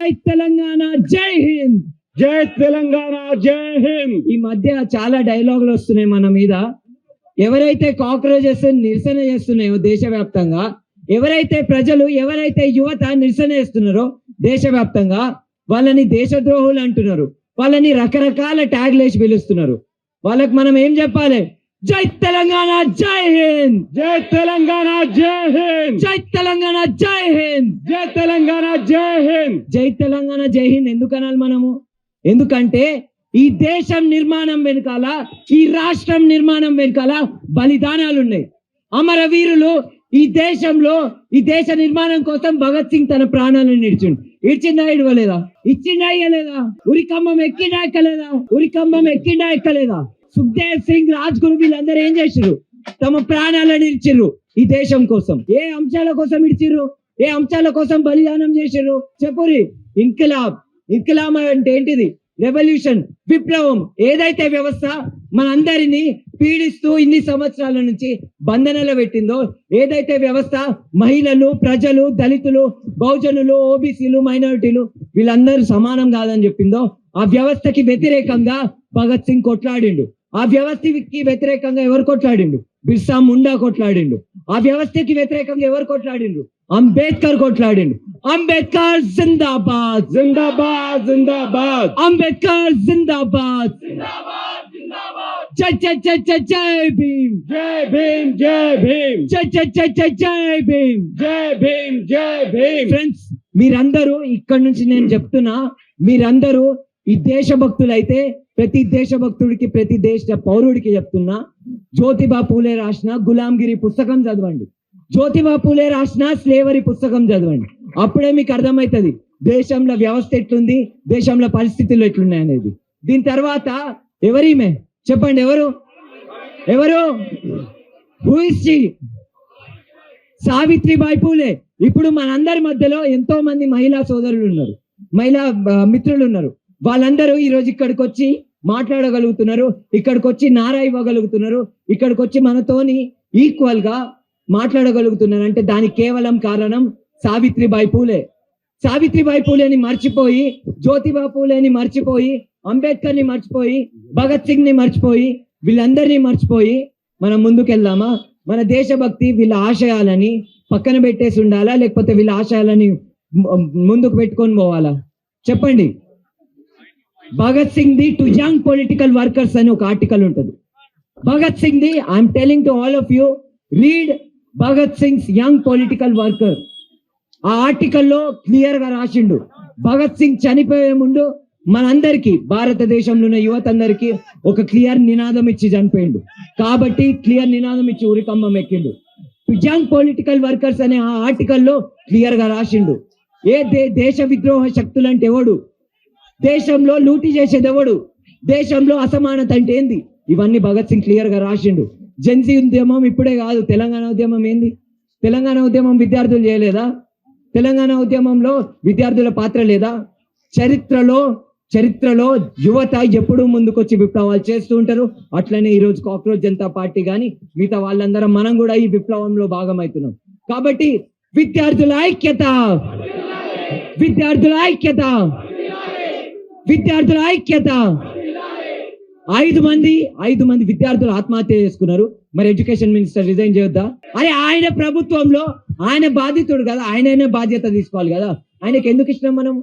జై తెలంగాణ, జై హింద్. జై తెలంగాణ, జై హింద్. ఈ మధ్య చాలా డైలాగులు వస్తున్నాయి మన మీద. ఎవరైతే కాక్రోచెస్ నిరసన చేస్తున్నాయో దేశవ్యాప్తంగా, ఎవరైతే ప్రజలు, ఎవరైతే యువత నిరసన చేస్తున్నారో దేశవ్యాప్తంగా, వాళ్ళని దేశద్రోహులు అంటున్నారు. వాళ్ళని రకరకాల ట్యాగ్లు వేసి పిలుస్తున్నారు. వాళ్ళకి మనం ఏం చెప్పాలి? జై తెలంగాణ, జై హింద్. జై తెలంగాణ, జై హింద్. జై తెలంగాణ, జై హింద్. జై తెలంగాణ, జై హింద్. జై తెలంగాణ, జై హింద్ ఎందుకు అనాలి మనము? ఎందుకంటే ఈ దేశం నిర్మాణం వెనకాల, ఈ రాష్ట్రం నిర్మాణం వెనకాల బలిదానాలు ఉన్నాయి. అమరవీరులు ఈ దేశంలో, ఈ దేశ నిర్మాణం కోసం భగత్ సింగ్ తన ప్రాణాలను ఇచ్చిందా ఇడవలేదా? ఇచ్చిందా ఇయ్యలేదా? ఉరికంబం ఎక్కిండా ఎక్కలేదా? ఉరికంబం ఎక్కిండా ఎక్కలేదా? సుఖ్దేవ్ సింగ్, రాజ్ గురు వీళ్ళందరూ ఏం చేసిర్రు? తమ ప్రాణాలను ఇచ్చిర్రు ఈ దేశం కోసం. ఏ అంశాల కోసం ఇచ్చిర్రు? ఏ అంశాల కోసం బలిదానం చేసిర్రు? చెప్పురి. ఇంకిలాబ్. ఇంకిలాబ్ అంటే ఏంటిది? రెవల్యూషన్, విప్లవం. ఏదైతే వ్యవస్థ మనందరినీ పీడిస్తూ ఇన్ని సంవత్సరాల నుంచి బంధనలో పెట్టిందో, ఏదైతే వ్యవస్థ మహిళలు, ప్రజలు, దళితులు, బహుజనులు, ఓబీసీలు, మైనారిటీలు వీళ్ళందరూ సమానం కాదని చెప్పిందో, ఆ వ్యవస్థకి వ్యతిరేకంగా భగత్ సింగ్ కొట్లాడిండు. ఆ వ్యవస్థకి వ్యతిరేకంగా ఎవరు కొట్లాడిండు? బిర్సా ముండా కొట్లాడిండు. ఆ వ్యవస్థకి వ్యతిరేకంగా ఎవరు కొట్లాడిండు? అంబేద్కర్ కొట్లాడిండు. అంబేద్కర్ జిందాబాద్, జిందాబాద్, జిందాబాద్. అంబేద్కర్ జిందాబాద్. జై జై జై జై జై భీమ్. జై భీమ్, జై భీమ్. జై జై జై జై జై భీమ్. జై భీమ్, జై భీమ్. ఫ్రెండ్స్, మీరందరూ ఇక్కడ నుంచి నేను చెప్తున్నా, మీరందరూ ఈ దేశభక్తులైతే ప్రతి దేశభక్తుడికి, ప్రతి దేశ పౌరుడికి చెప్తున్నా, జ్యోతిబా పూలే రాసిన గులాంగిరి పుస్తకం చదవండి. జ్యోతిబా పూలే రాసిన స్లేవరీ పుస్తకం చదవండి. అప్పుడే మీకు అర్థమవుతుంది దేశంలో వ్యవస్థ ఎట్లుంది, దేశంలో పరిస్థితులు ఎట్లున్నాయి అనేది. దీని తర్వాత ఎవరిమే చెప్పండి? ఎవరు? Who is she? Savitribai Phule. ఇప్పుడు మనందరి మధ్యలో ఎంతో మంది మహిళా సోదరులు ఉన్నారు, మహిళా మిత్రులు ఉన్నారు. వాళ్ళందరూ ఈ రోజు ఇక్కడికి వచ్చి మాట్లాడగలుగుతున్నారు, ఇక్కడికి వచ్చి నారా ఇవ్వగలుగుతున్నారు, ఇక్కడికి వచ్చి మనతోని ఈక్వల్ గా మాట్లాడగలుగుతున్నారు. అంటే దానికి కేవలం కారణం సావిత్రిబాయి పూలే. సావిత్రిబాయి పూలేని మర్చిపోయి, జ్యోతిబా పూలేని మర్చిపోయి, అంబేద్కర్ ని మర్చిపోయి, భగత్ సింగ్ ని మర్చిపోయి, వీళ్ళందరినీ మర్చిపోయి మనం ముందుకెళ్దామా? మన దేశభక్తి వీళ్ళ ఆశయాలని పక్కన పెట్టేసి ఉండాలా, లేకపోతే వీళ్ళ ఆశయాలని ముందుకు పెట్టుకొని పోవాలా? చెప్పండి. భగత్ సింగ్ ది టు యంగ్ పొలిటికల్ వర్కర్స్ అని ఒక ఆర్టికల్ ఉంటుంది. భగత్ సింగ్ ది, I'm telling to all of you, read Bhagat Singh's young political worker. ఆ ఆర్టికల్లో క్లియర్ గా రాసిండు, భగత్ సింగ్ చనిపోయే ముందు మనందరికీ, భారతదేశంలో ఉన్న యువత అందరికీ ఒక క్లియర్ నినాదం ఇచ్చి చనిపోయిండు. కాబట్టి క్లియర్ నినాదం ఇచ్చి ఉరికంబం ఎక్కిండు. టు యంగ్ పొలిటికల్ వర్కర్స్ అనే ఆ ఆర్టికల్లో క్లియర్ గా రాసిండు. ఏ దేశ విద్రోహ శక్తులు అంటే ఎవడు? దేశంలో లూటీ చేసేది ఎవడు? దేశంలో అసమానత అంటే ఏంది? ఇవన్నీ భగత్ సింగ్ క్లియర్ గా రాసిండు. జెన్సీ ఉద్యమం ఇప్పుడే కాదు, తెలంగాణ ఉద్యమం ఏంది? తెలంగాణ ఉద్యమం విద్యార్థులు చేయలేదా? తెలంగాణ ఉద్యమంలో విద్యార్థుల పాత్ర లేదా? చరిత్రలో యువత ఎప్పుడూ ముందుకొచ్చి విప్లవాలు చేస్తూ ఉంటారు. అట్లనే ఈ రోజు కాక్రోచ్ జనతా పార్టీ కానీ మిగతా వాళ్ళందరం మనం కూడా ఈ విప్లవంలో భాగమవుతున్నాం. కాబట్టి విద్యార్థుల ఐక్యత, విద్యార్థుల ఐక్యత, విద్యార్థుల ఐక్యత. 5 మంది విద్యార్థులు ఆత్మహత్య చేసుకున్నారు. మరి ఎడ్యుకేషన్ మినిస్టర్ రిజైన్ చేయొద్దా? అరే ఆయన ప్రభుత్వంలో ఆయన బాధితుడు కదా, ఆయననే బాధ్యత తీసుకోవాలి కదా. ఆయనకి ఎందుకు ఇష్టం?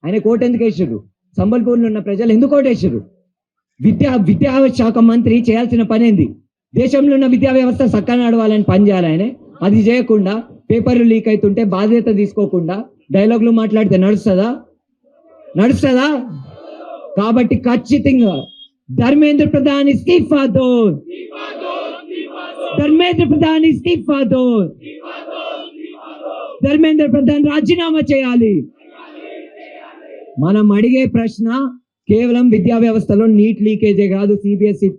ఆయన కోట ఎందుకు వేసారు? సంబల్పూర్లో ఉన్న ప్రజలు ఎందుకు ఓటేసారు? విద్యాశాఖ మంత్రి చేయాల్సిన పని ఏంది? దేశంలో ఉన్న విద్యా వ్యవస్థ చక్కగా నడవాలని పని చేయాలి ఆయన. అది చేయకుండా పేపర్లు లీక్ అవుతుంటే బాధ్యత తీసుకోకుండా డైలాగులు మాట్లాడితే నడుస్తుందా? కాబట్టి ఖచ్చితంగా ధర్మేంద్ర ప్రధాన్ ఇస్తీఫా దో, ధర్మేంద్ర ప్రధాన్ ఇస్తీఫా దో, ధర్మేంద్ర ప్రధాన్ రాజీనామా చేయాలి. మనం అడిగే ప్రశ్న కేవలం విద్యా వ్యవస్థలో నీట్ లీకేజే కాదు, సిబిఎస్ఈ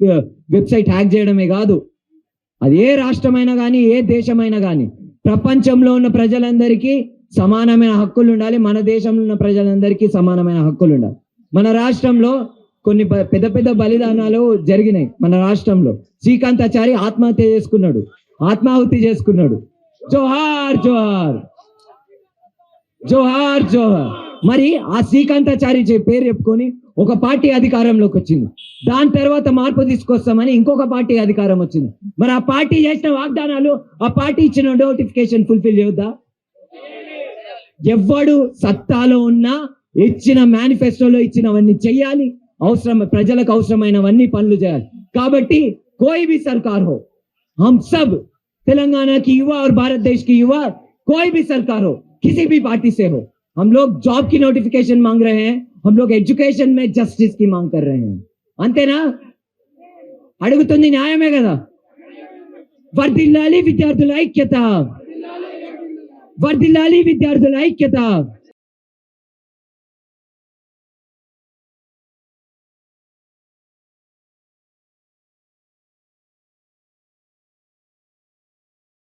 వెబ్సైట్ హ్యాక్ చేయడమే కాదు. అది ఏ రాష్ట్రమైనా కానీ, ఏ దేశమైనా కానీ, ప్రపంచంలో ఉన్న ప్రజలందరికీ సమానమైన హక్కులు ఉండాలి. మన దేశంలో ఉన్న ప్రజలందరికీ సమానమైన హక్కులు ఉండాలి. మన రాష్ట్రంలో కొన్ని పెద్ద బలిదానాలు జరిగినాయి. మన రాష్ట్రంలో శ్రీకాంతాచారి ఆత్మాహుతి చేసుకున్నాడు. జోహార్ జోహార్ జోహార్ జోహార్. మరి ఆ శ్రీకాంతాచారి పేరు చెప్పుకొని ఒక పార్టీ అధికారంలోకి వచ్చింది. దాని తర్వాత మార్పు తీసుకొస్తామని ఇంకొక పార్టీ అధికారం వచ్చింది. మరి ఆ పార్టీ చేసిన వాగ్దానాలు, ఆ పార్టీ ఇచ్చిన నోటిఫికేషన్ ఫుల్ఫిల్ చేయొద్దా? ఎవ్వడు సత్తాలో ఉన్నా ఇచ్చిన మేనిఫెస్టోలో ఇచ్చినవన్నీ చెయ్యాలి, అవసరం ప్రజలకు అవసరమైనవన్నీ పనులు చేయాలి. కాబట్టి कोई भी सरकार हो, हम सब तेलंगाना की युवा और भारत देश की युवा, कोई भी सरकार हो, किसी भी पार्टी से हो, हम लोग जॉब की नोटिफिकेशन मांग रहे हैं, हम लोग एजुकेशन में जस्टिस की मांग कर रहे हैं. अंतेना అడుగుతుంది న్యాయమే కదా. వర్ధిల్లాలి విద్యార్థుల ఐక్యత, వర్ధిల్లాలి విద్యార్థుల ఐక్యత.